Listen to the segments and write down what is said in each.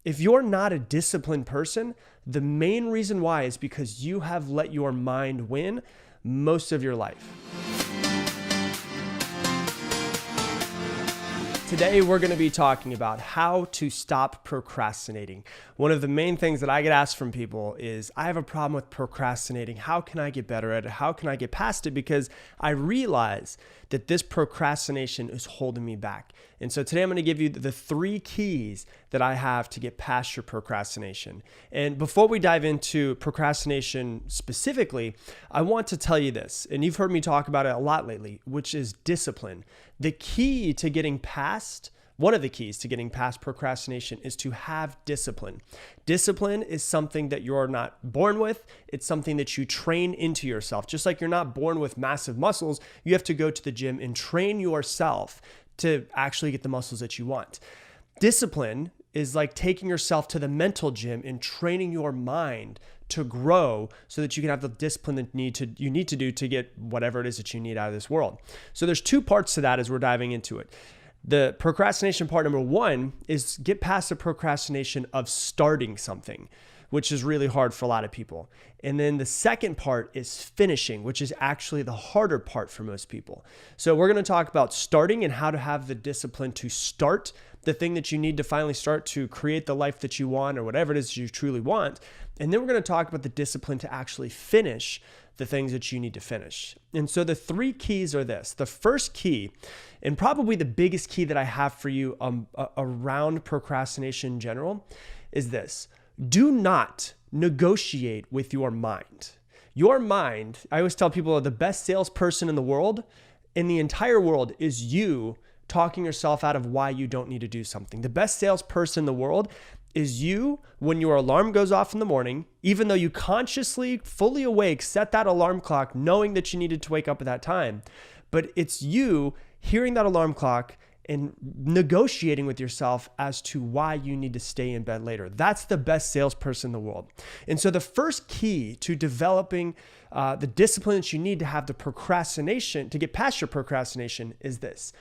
If you're not a disciplined person, the main reason why is because you have let your mind win most of your life. Today, we're going to be talking about how to stop procrastinating. One of the main things that I get asked from people is, I have a problem with procrastinating. How can I get better at it? How can I get past it? Because I realize that this procrastination is holding me back. And so today I'm going to give you the 3 keys that I have to get past your procrastination. And before we dive into procrastination specifically, I want to tell you this, and you've heard me talk about it a lot lately, which is discipline. The key to getting past One of the keys to getting past procrastination is to have discipline. Discipline is something that you're not born with. It's something that you train into yourself. Just like you're not born with massive muscles, you have to go to the gym and train yourself to actually get the muscles that you want. Discipline is like taking yourself to the mental gym and training your mind to grow so that you can have the discipline that you need to do to get whatever it is that you need out of this world. So there's 2 parts to that as we're diving into it. The procrastination part number 1 is get past the procrastination of starting something, which is really hard for a lot of people. And then the second part is finishing, which is actually the harder part for most people. So we're going to talk about starting and how to have the discipline to start the thing that you need to finally start to create the life that you want or whatever it is you truly want. And then we're going to talk about the discipline to actually finish the things that you need to finish. And so the 3 keys are this. The first key, and probably the biggest key that I have for you around procrastination in general, is this. Do not negotiate with your mind. Your mind, I always tell people, the best salesperson in the entire world is you talking yourself out of why you don't need to do something. The best salesperson in the world is you when your alarm goes off in the morning, even though you consciously, fully awake, set that alarm clock knowing that you needed to wake up at that time. But it's you hearing that alarm clock and negotiating with yourself as to why you need to stay in bed later. That's the best salesperson in the world. And so the first key to developing the discipline that you need to have the procrastination, to get past your procrastination, is this.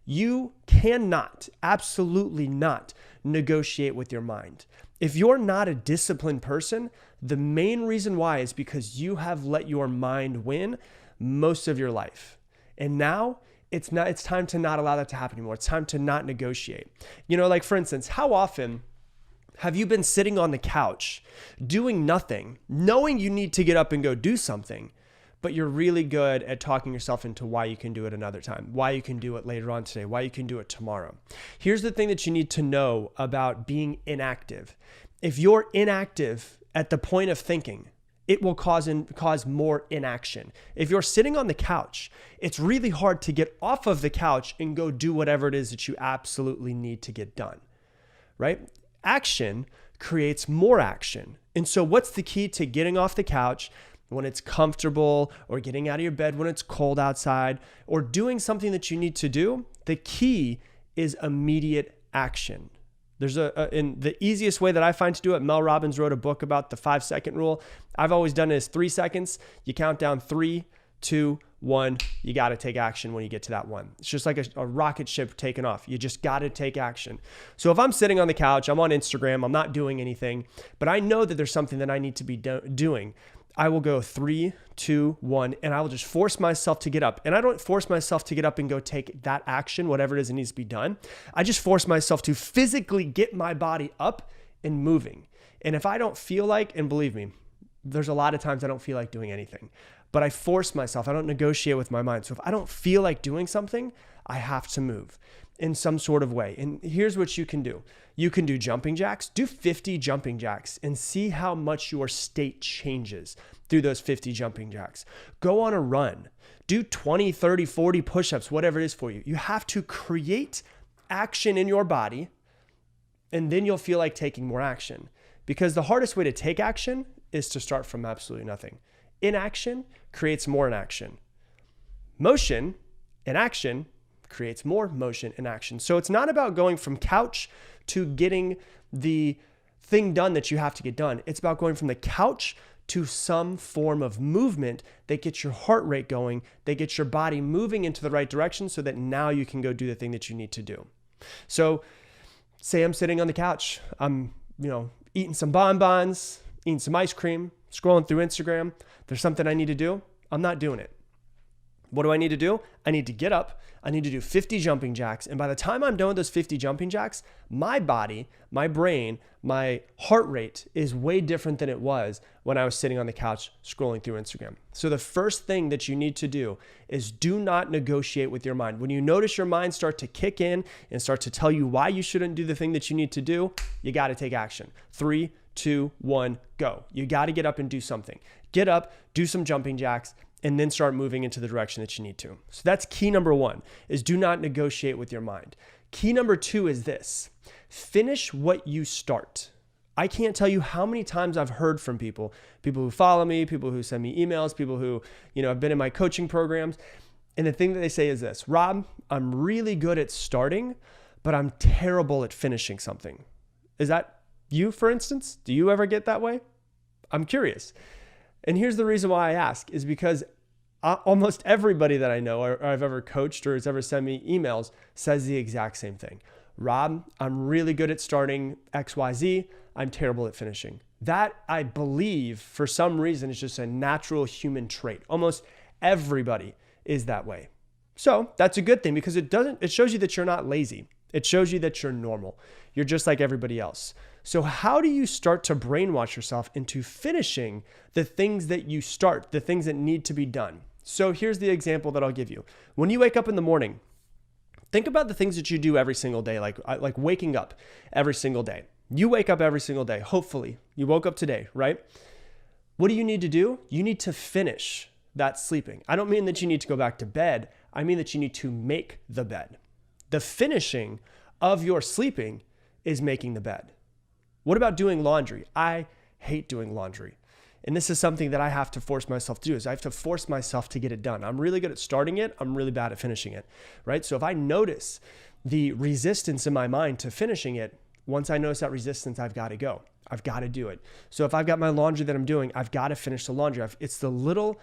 You cannot, absolutely not, negotiate with your mind. If you're not a disciplined person, the main reason why is because you have let your mind win most of your life. And now it's time to not allow that to happen anymore. It's time to not negotiate. Like for instance, how often have you been sitting on the couch doing nothing, knowing you need to get up and go do something, but you're really good at talking yourself into why you can do it another time, why you can do it later on today, why you can do it tomorrow? Here's the thing that you need to know about being inactive. If you're inactive at the point of thinking, it will cause more inaction. If you're sitting on the couch, it's really hard to get off of the couch and go do whatever it is that you absolutely need to get done, right? Action creates more action. And so what's the key to getting off the couch when it's comfortable, or getting out of your bed when it's cold outside, or doing something that you need to do? The key is immediate action. There's in the easiest way that I find to do it, Mel Robbins wrote a book about the 5-second rule. I've always done it as 3 seconds. You count down 3, 2, 1. You got to take action when you get to that 1. It's just like a rocket ship taking off. You just got to take action. So if I'm sitting on the couch, I'm on Instagram, I'm not doing anything, but I know that there's something that I need to be doing, I will go 3, 2, 1, and I will just force myself to get up. And I don't force myself to get up and go take that action, whatever it is that needs to be done. I just force myself to physically get my body up and moving. And if I don't feel like, and believe me, there's a lot of times I don't feel like doing anything, but I force myself. I don't negotiate with my mind. So if I don't feel like doing something, I have to move in some sort of way. And here's what you can do. You can do jumping jacks. Do 50 jumping jacks and see how much your state changes through those 50 jumping jacks. Go on a run. Do 20, 30, 40 push-ups, whatever it is for you. You have to create action in your body, and then you'll feel like taking more action. Because the hardest way to take action is to start from absolutely nothing. Inaction creates more inaction. Motion and action creates more motion and action. So it's not about going from couch to getting the thing done that you have to get done. It's about going from the couch to some form of movement that gets your heart rate going, that gets your body moving into the right direction so that now you can go do the thing that you need to do. So say I'm sitting on the couch. I'm eating some bonbons, eating some ice cream, scrolling through Instagram. There's something I need to do. I'm not doing it. What do I need to do? I need to get up. I need to do 50 jumping jacks. And by the time I'm done with those 50 jumping jacks, my body, my brain, my heart rate is way different than it was when I was sitting on the couch scrolling through Instagram. So the first thing that you need to do is do not negotiate with your mind. When you notice your mind start to kick in and start to tell you why you shouldn't do the thing that you need to do, you got to take action. 3, 2, 1, go. You got to get up and do something. Get up, do some jumping jacks, and then start moving into the direction that you need to. So that's key number 1, is do not negotiate with your mind. Key number 2 is this: finish what you start. I can't tell you how many times I've heard from people who follow me, people who send me emails, people who, have been in my coaching programs. And the thing that they say is this: Rob, I'm really good at starting, but I'm terrible at finishing something. Is that you, for instance? Do you ever get that way? I'm curious. And here's the reason why I ask, is because almost everybody that I know or I've ever coached or has ever sent me emails says the exact same thing. Rob, I'm really good at starting XYZ. I'm terrible at finishing. That, I believe, for some reason, is just a natural human trait. Almost everybody is that way. So that's a good thing, because it shows you that you're not lazy. It shows you that you're normal. You're just like everybody else. So how do you start to brainwash yourself into finishing the things that you start, the things that need to be done? So here's the example that I'll give you. When you wake up in the morning, think about the things that you do every single day, like waking up every single day. You wake up every single day. Hopefully, you woke up today, right? What do you need to do? You need to finish that sleeping. I don't mean that you need to go back to bed. I mean that you need to make the bed. The finishing of your sleeping is making the bed. What about doing laundry? I hate doing laundry. And this is something that I have to force myself to do, is I have to force myself to get it done. I'm really good at starting it. I'm really bad at finishing it, right? So if I notice the resistance in my mind to finishing it, once I notice that resistance, I've got to go. I've got to do it. So if I've got my laundry that I'm doing, I've got to finish the laundry. It's the little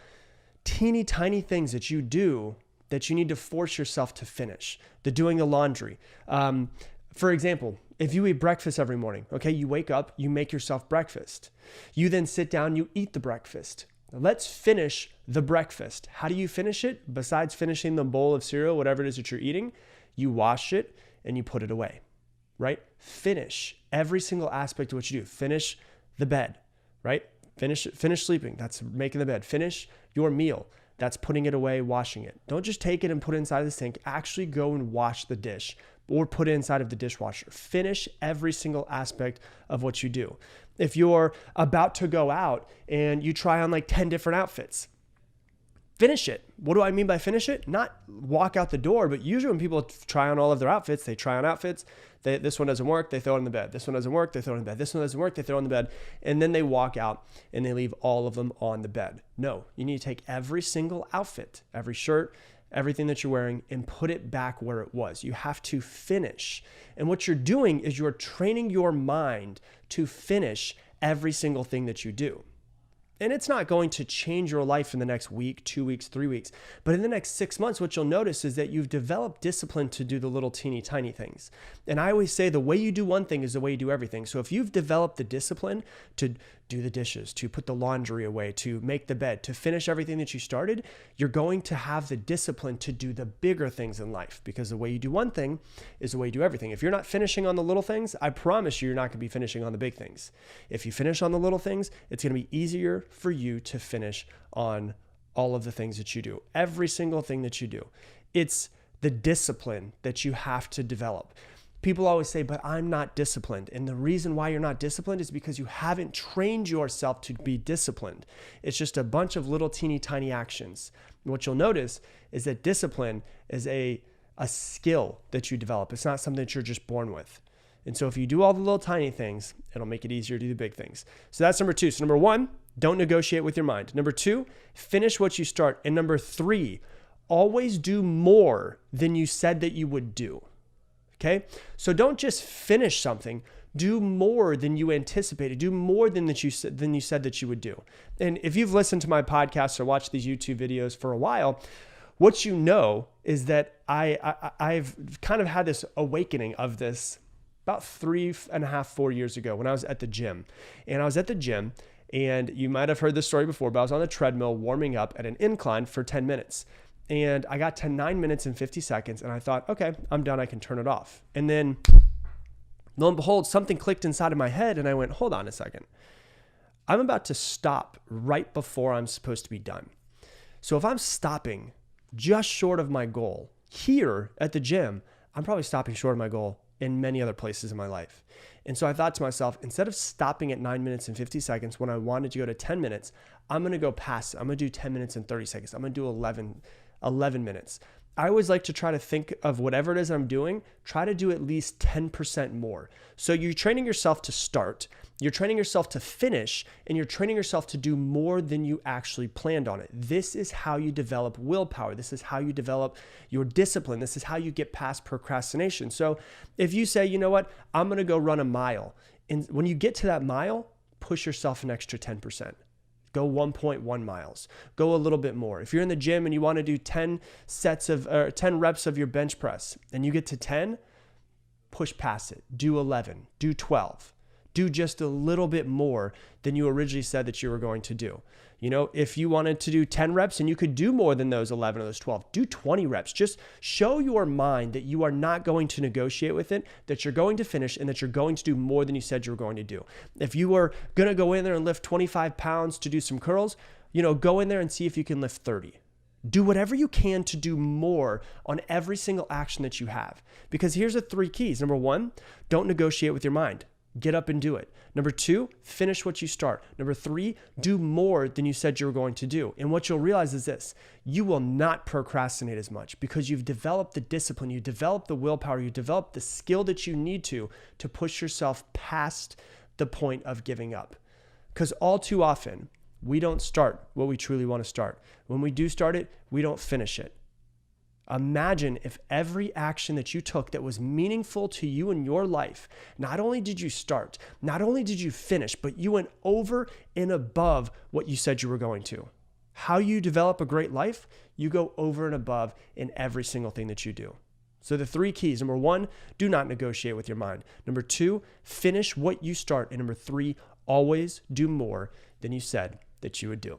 teeny tiny things that you do that you need to force yourself to finish. The doing the laundry. For example, if you eat breakfast every morning, okay, you wake up, you make yourself breakfast. You then sit down, you eat the breakfast. Let's finish the breakfast. How do you finish it? Besides finishing the bowl of cereal, whatever it is that you're eating, you wash it and you put it away, right? Finish every single aspect of what you do. Finish the bed, right? Finish sleeping. That's making the bed. Finish your meal. That's putting it away, washing it. Don't just take it and put it inside of the sink. Actually go and wash the dish or put it inside of the dishwasher. Finish every single aspect of what you do. If you're about to go out and you try on like 10 different outfits, finish it. What do I mean by finish it? Not walk out the door, but usually when people try on all of their outfits, they try on outfits. This one doesn't work, they throw it in the bed. This one doesn't work, they throw it in the bed. This one doesn't work, they throw it in the bed. And then they walk out and they leave all of them on the bed. No, you need to take every single outfit, every shirt, everything that you're wearing, and put it back where it was. You have to finish. And what you're doing is you're training your mind to finish every single thing that you do. And it's not going to change your life in the next week, 2 weeks, 3 weeks. But in the next 6 months, what you'll notice is that you've developed discipline to do the little teeny tiny things. And I always say the way you do one thing is the way you do everything. So if you've developed the discipline to do the dishes, to put the laundry away, to make the bed, to finish everything that you started, you're going to have the discipline to do the bigger things in life, because the way you do one thing is the way you do everything. If you're not finishing on the little things, I promise you're not going to be finishing on the big things. If you finish on the little things, it's going to be easier for you to finish on all of the things that you do. Every single thing that you do. It's the discipline that you have to develop. People always say, but I'm not disciplined. And the reason why you're not disciplined is because you haven't trained yourself to be disciplined. It's just a bunch of little teeny tiny actions. And what you'll notice is that discipline is a skill that you develop. It's not something that you're just born with. And so if you do all the little tiny things, it'll make it easier to do the big things. So that's number 2. So number 1, don't negotiate with your mind. Number 2, finish what you start. And number 3, always do more than you said that you would do. Okay? So don't just finish something. Do more than you anticipated. Do more than you said that you would do. And if you've listened to my podcast or watched these YouTube videos for a while, what you know is that I've kind of had this awakening of this about 3.5, 4 years ago when I was at the gym. And I was at the gym, and you might have heard this story before, but I was on the treadmill warming up at an incline for 10 minutes. And I got to 9 minutes and 50 seconds, and I thought, okay, I'm done. I can turn it off. And then lo and behold, something clicked inside of my head, and I went, hold on a second. I'm about to stop right before I'm supposed to be done. So if I'm stopping just short of my goal here at the gym, I'm probably stopping short of my goal in many other places in my life. And so I thought to myself, instead of stopping at 9 minutes and 50 seconds when I wanted to go to 10 minutes, I'm going to go past it. I'm going to do 10 minutes and 30 seconds. I'm going to do 11 minutes. I always like to try to think of whatever it is I'm doing, try to do at least 10% more. So you're training yourself to start, you're training yourself to finish, and you're training yourself to do more than you actually planned on it. This is how you develop willpower. This is how you develop your discipline. This is how you get past procrastination. So if you say, you know what, I'm going to go run a mile, and when you get to that mile, push yourself an extra 10%. Go 1.1 miles. Go a little bit more. If you're in the gym and you want to do 10 reps of your bench press and you get to 10, push past it. Do 11. Do 12. Do just a little bit more than you originally said that you were going to do. You know, if you wanted to do 10 reps and you could do more than those 11 or those 12, do 20 reps. Just show your mind that you are not going to negotiate with it, that you're going to finish, and that you're going to do more than you said you were going to do. If you were going to go in there and lift 25 pounds to do some curls, you know, go in there and see if you can lift 30. Do whatever you can to do more on every single action that you have. Because here's the 3 keys. Number 1, don't negotiate with your mind. Get up and do it. Number 2, finish what you start. Number 3, do more than you said you were going to do. And what you'll realize is this: you will not procrastinate as much because you've developed the discipline, you developed the willpower, you developed the skill that you need to push yourself past the point of giving up. Because all too often, we don't start what we truly want to start. When we do start it, we don't finish it. Imagine if every action that you took that was meaningful to you in your life, not only did you start, not only did you finish, but you went over and above what you said you were going to. How you develop a great life, you go over and above in every single thing that you do. So the 3 keys: number 1, do not negotiate with your mind. Number 2, finish what you start. And number 3, always do more than you said that you would do.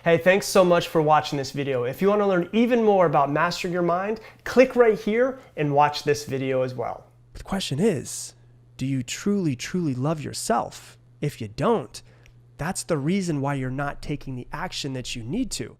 Hey, thanks so much for watching this video. If you want to learn even more about mastering your mind, click right here and watch this video as well. But the question is, do you truly, truly love yourself? If you don't, that's the reason why you're not taking the action that you need to.